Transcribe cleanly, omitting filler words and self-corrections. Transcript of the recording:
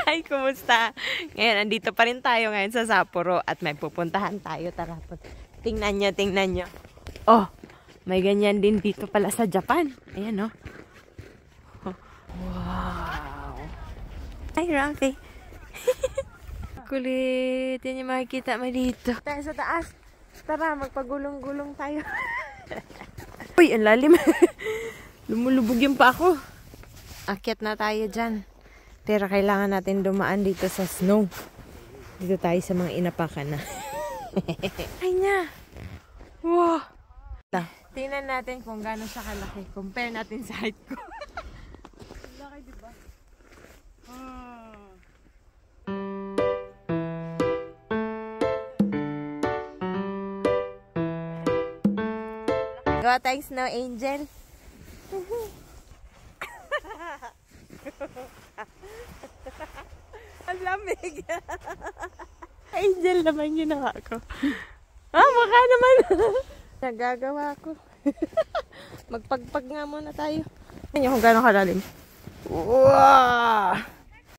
Hi, kumusta? Ngayon, andito pa rin tayo ngayon sa Sapporo at may pupuntahan tayo. Tara po. Tingnan nyo, tingnan nyo. Oh, may ganyan din dito pala sa Japan. Ayan, oh. Wow. Hi, Rafi. Kulit. Yan yung makikita mo dito. Tayo sa taas. Tara, magpagulong-gulong tayo. Uy, ang lalim. Lumulubog yung pa ako. Akyat na tayo dyan. Pero kailangan natin dumaan dito sa snow. Dito tayo sa mga inapakan na. Ay na! Wow! Tingnan natin kung gaano siya kalaki. Compare natin sa height ko. Laki, diba? Gawa tayong snow angel. Ang lamig. Angel naman ginawa ko. Mukha naman. Nagagawa ko. Magpagpag nga muna tayo. Tingnan nyo kung gano'ng kalalim. Wow!